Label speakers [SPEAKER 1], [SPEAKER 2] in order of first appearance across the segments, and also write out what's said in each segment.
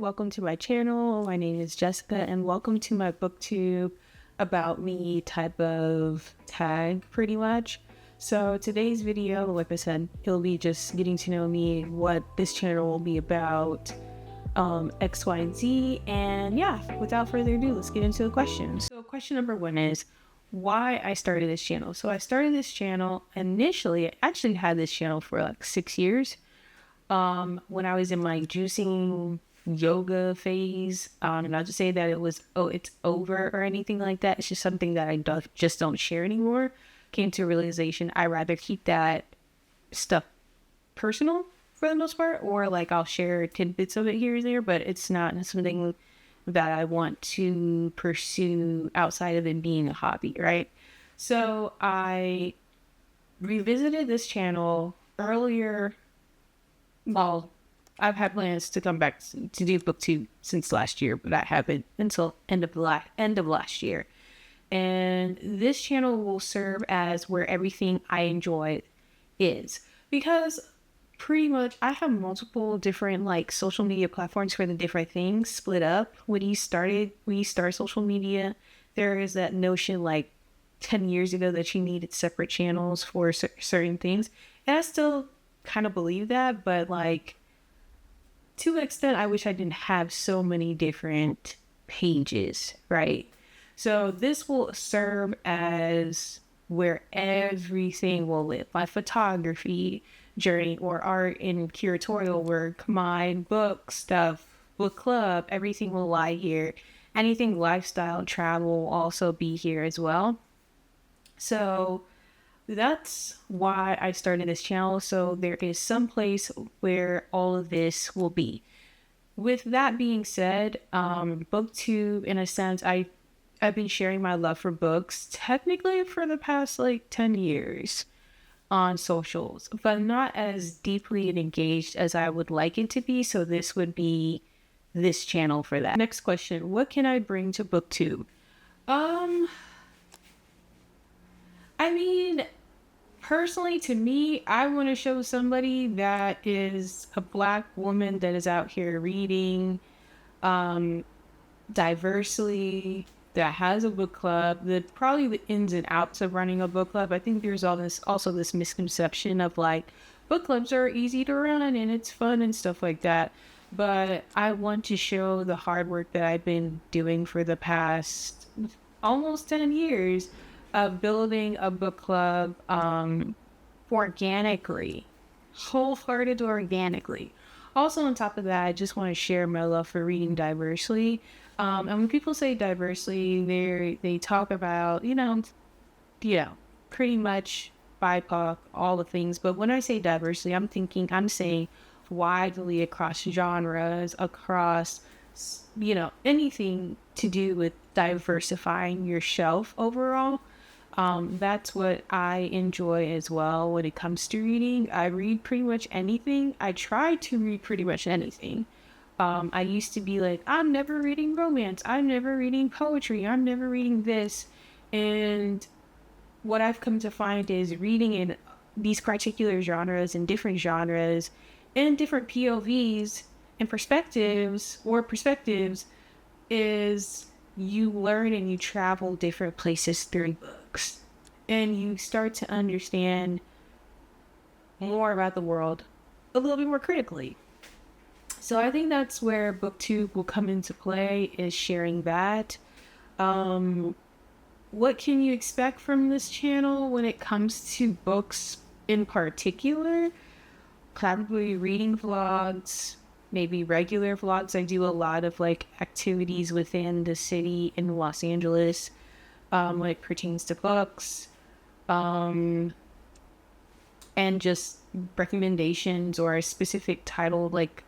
[SPEAKER 1] welcome to my channel. My name is Jessica and welcome to my booktube about me type of tag pretty much. So today's video, like I said, it'll be just getting to know me, what this channel will be about, X, Y, and Z. And yeah, without further ado, let's get into the questions. So question number one is why I started this channel. So I started this channel initially, I actually had this channel for like 6 years. When I was in my juicing yoga phase, not to say that it's over or anything like that. It's just something that I just don't share anymore. Came to a realization I rather keep that stuff personal for the most part, or like I'll share tidbits of it here and there, but it's not something that I want to pursue outside of it being a hobby, right? So I revisited this channel earlier. Well, I've had plans to come back to do booktube since last year, but I haven't until end of last year. And this channel will serve as where everything I enjoy is, because pretty much I have multiple different like social media platforms for the different things split up. When you start social media, there is that notion like 10 years ago that you needed separate channels for certain things, and I still kind of believe that, but like to an extent I wish I didn't have so many different pages, right? So this will serve as where everything will live. My photography journey or art and curatorial work, my book stuff, book club, everything will lie here. Anything lifestyle, travel will also be here as well. So that's why I started this channel. So there is some place where all of this will be. With that being said, booktube, in a sense, I've been sharing my love for books technically for the past like 10 years on socials, but not as deeply and engaged as I would like it to be. So this would be this channel for that. Next question, what can I bring to booktube? I mean, personally, to me, I want to show somebody that is a Black woman that is out here reading diversely, that has a book club, that probably the ins and outs of running a book club. I think there's also this misconception of like book clubs are easy to run and it's fun and stuff like that. But I want to show the hard work that I've been doing for the past almost 10 years of building a book club organically, wholehearted organically. Also on top of that, I just want to share my love for reading diversely. And when people say diversely, they talk about, pretty much BIPOC, all the things. But when I say diversely, I'm saying widely across genres, across, anything to do with diversifying your shelf overall. That's what I enjoy as well when it comes to reading. I read pretty much anything. I try to read pretty much anything. I used to be like, I'm never reading romance. I'm never reading poetry. I'm never reading this. And what I've come to find is reading in these particular genres and different POVs and perspectives is you learn and you travel different places through books, and you start to understand more about the world a little bit more critically. So I think that's where booktube will come into play, is sharing that. What can you expect from this channel when it comes to books in particular? Probably reading vlogs, maybe regular vlogs. I do a lot of like activities within the city in Los Angeles when it pertains to books, and just recommendations or a specific title like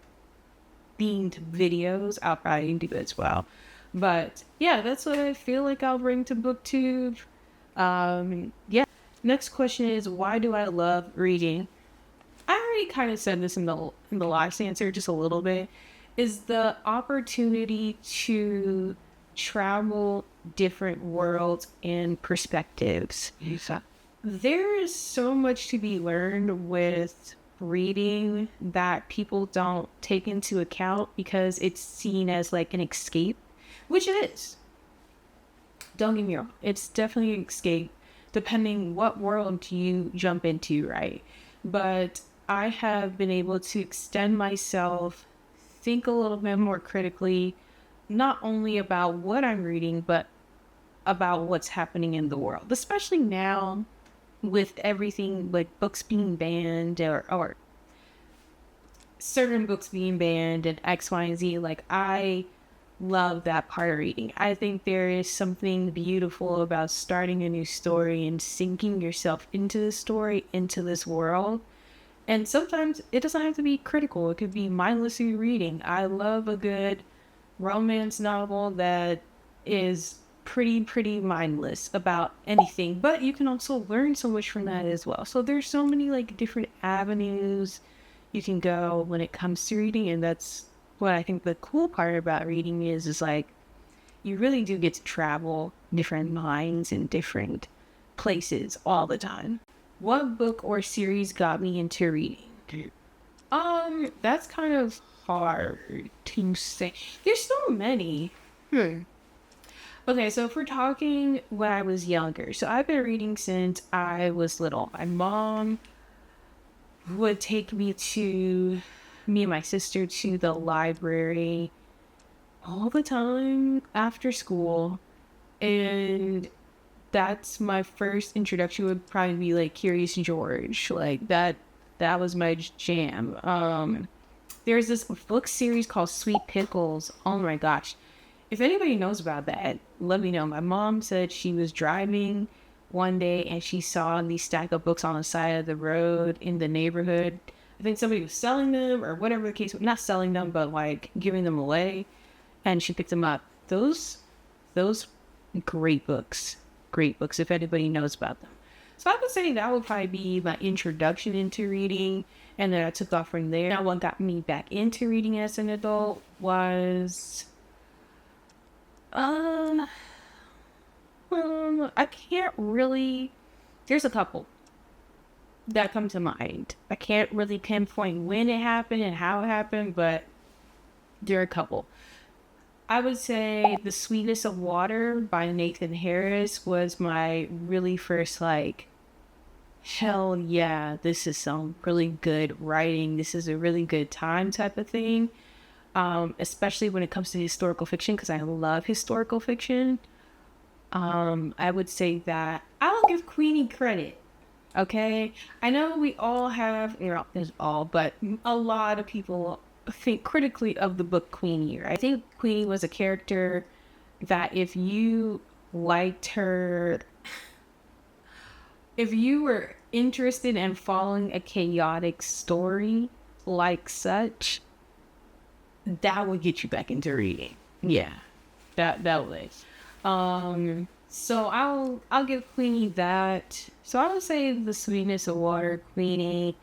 [SPEAKER 1] themed videos. I'll probably do as well. But yeah, that's what I feel like I'll bring to booktube. Yeah. Next question is, why do I love reading? I already kind of said this in the last answer just a little bit, is the opportunity to travel different worlds and perspectives. There is so much to be learned with reading that people don't take into account because it's seen as like an escape, which it is. Don't get me wrong. It's definitely an escape depending what world you jump into, right? But I have been able to extend myself, think a little bit more critically, not only about what I'm reading, but about what's happening in the world, especially now with everything like books being banned or certain books being banned and X, Y, and Z. Like, I love that part of reading. I think there is something beautiful about starting a new story and sinking yourself into the story, into this world. And sometimes it doesn't have to be critical. It could be mindlessly reading. I love a good romance novel that is pretty mindless about anything, but you can also learn so much from that as well. So there's so many like different avenues you can go when it comes to reading, and that's what I think the cool part about reading is like you really do get to travel different minds and different places all the time. What book or series got me into reading? That's kind of hard to say. There's so many. Okay, so if we're talking when I was younger, so I've been reading since I was little. My mom would take me and my sister to the library all the time after school. And that's my first introduction would probably be like Curious George. Like that was my jam. There's this book series called Sweet Pickles. Oh my gosh. If anybody knows about that, let me know. My mom said she was driving one day and she saw these stack of books on the side of the road in the neighborhood. I think somebody was selling them or whatever the case was. Not selling them, but like giving them away. And she picked them up. Those great books. Great books, if anybody knows about them. So I would say that would probably be my introduction into reading. And then I took off from there. Now, what got me back into reading as an adult was... I can't really... There's a couple that come to mind. I can't really pinpoint when it happened and how it happened, but there are a couple. I would say The Sweetness of Water by Nathan Harris was my really first, like, hell yeah, this is some really good writing. This is a really good time type of thing. Especially when it comes to historical fiction, because I love historical fiction. I would say that I'll give Queenie credit. Okay, I know we all have, but a lot of people think critically of the book Queenie, right? I think Queenie was a character that if you liked her, if you were interested in following a chaotic story like such, that would get you back into reading. Yeah, that would. So I'll give Queenie that. So I would say The Sweetness of Water, Queenie.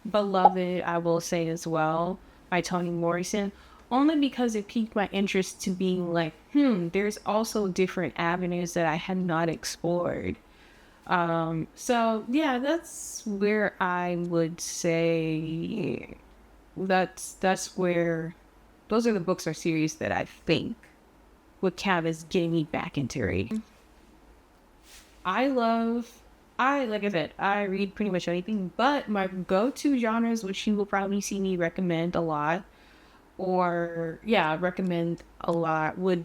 [SPEAKER 1] Beloved, I will say as well, by Toni Morrison, only because it piqued my interest to being like, there's also different avenues that I had not explored. So yeah, that's where I would say that's where those are the books or series that I think would count as getting me back into reading. Like I said, I read pretty much anything, but my go-to genres, which you will probably see me recommend a lot, would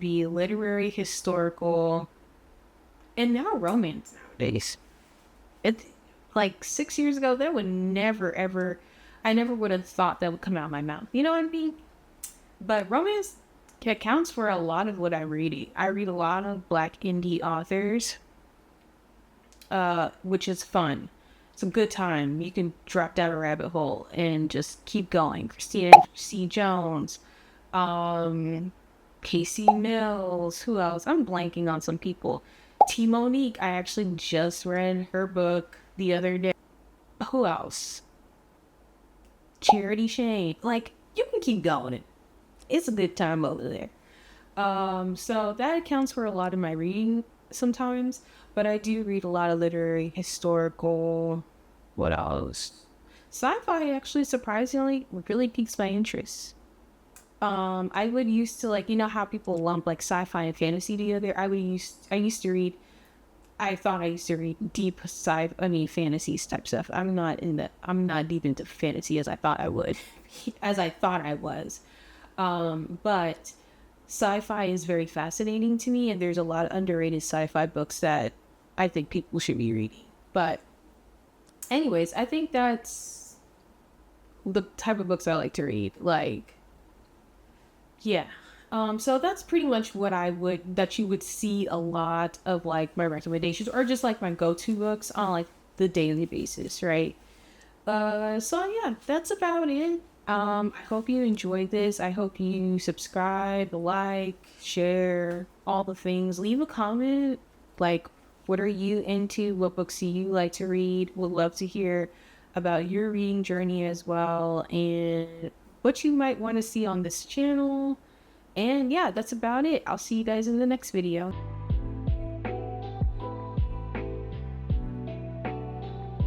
[SPEAKER 1] be literary, historical, and now romance nowadays. It's like 6 years ago, that would never, ever, I never would have thought that would come out of my mouth. You know what I mean? But romance accounts for a lot of what I'm reading. I read a lot of Black indie authors, which is fun. It's a good time. You can drop down a rabbit hole and just keep going. Christina C. Jones, Casey Mills, who else? I'm blanking on some people. T. Monique, I actually just read her book the other day. Who else? Charity Shane. Like, you can keep going. It's a good time over there. So that accounts for a lot of my reading. sometimes, but I do read a lot of literary, historical, what else? Sci-fi actually surprisingly really piques my interest. I would used to like, you know how people lump like sci-fi and fantasy together? I used to read, I thought I used to read deep fantasies type stuff. I'm not deep into fantasy as I thought I would, as I thought I was. But sci-fi is very fascinating to me, and there's a lot of underrated sci-fi books that I think people should be reading. But anyways, I think that's the type of books I like to read. Like, yeah. So that's pretty much that you would see a lot of like my recommendations or just like my go-to books on like the daily basis, right? So yeah, that's about it. I hope you enjoyed this. I hope you subscribe, like, share, all the things. Leave a comment. Like, what are you into? What books do you like to read? Would love to hear about your reading journey as well and what you might want to see on this channel. And yeah, that's about it. I'll see you guys in the next video.